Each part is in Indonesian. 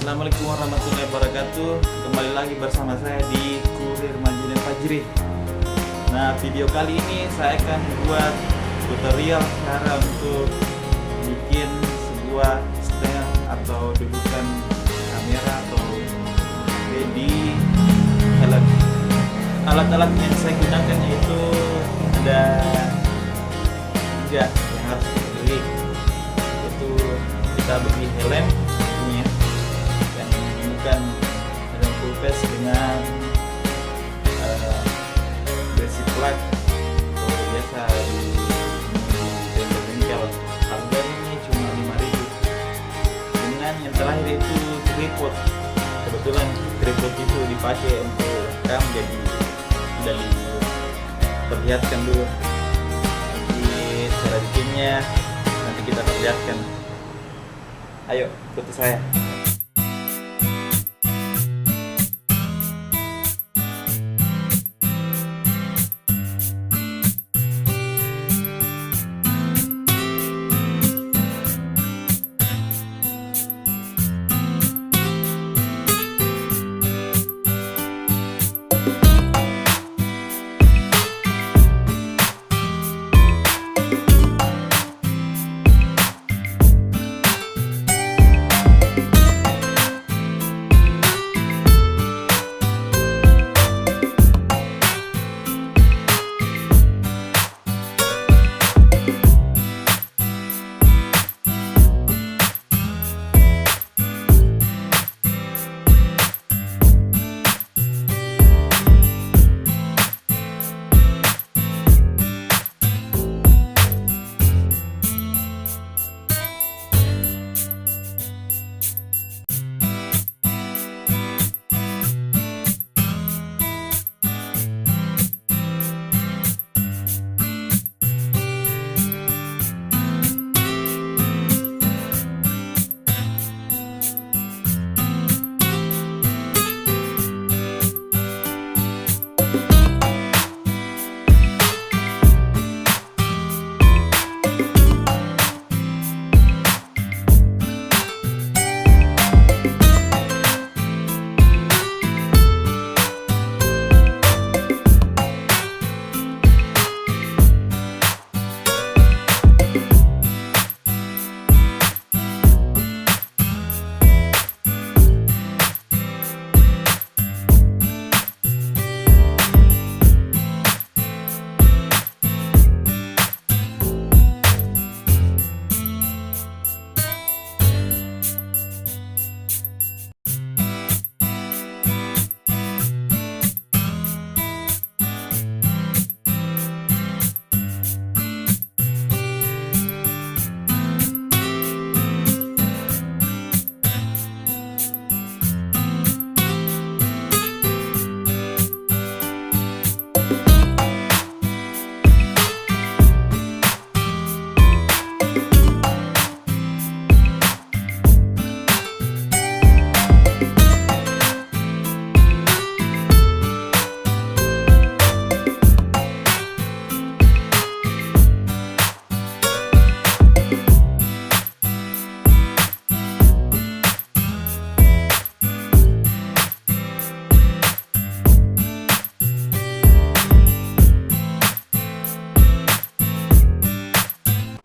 Assalamualaikum warahmatullahi wabarakatuh. Kembali lagi bersama saya di Kurir Majunya Fajri. Nah, video kali ini saya akan buat tutorial cara untuk bikin sebuah stand atau dudukan kamera atau di helm. Alat-alat yang saya gunakan yaitu ada 3 yang harus kita beli. Yaitu kita beli helm ini ya, yang bukan helm full face dengan besi plug atau biasa di bengkel. Harganya cuma 5.000. Dengan yang terakhir itu tripod. Kebetulan tripod itu dipakai untuk rekam, jadi sudah diperlihatkan dulu. Nanti cara bikinnya nanti kita perlihatkan. Ayo ikuti saya.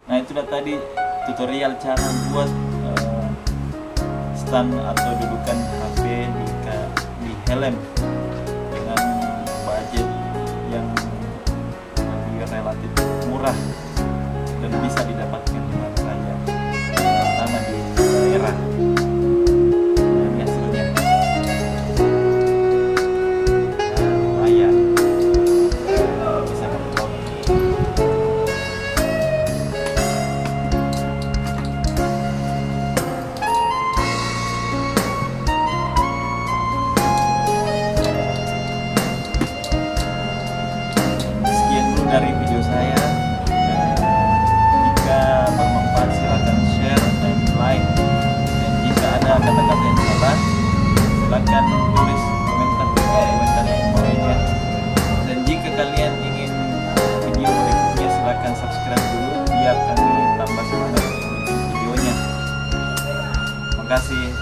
Nah, itulah tadi tutorial cara buat stand atau dudukan HP di helm dengan budget yang lebih relatif murah dan bisa didapatkan di mana saja, terutama di daerah. Nah, ini hasilnya. Nah, lumayan. Bisa kamu coba. Dari video saya, jika bermanfaat silakan share dan like, dan jika ada kata-kata yang salah silakan tulis komentar yang bawahnya. Dan jika kalian ingin video berikutnya silakan subscribe dulu biar kami tambah semangat bikin videonya. Terima kasih.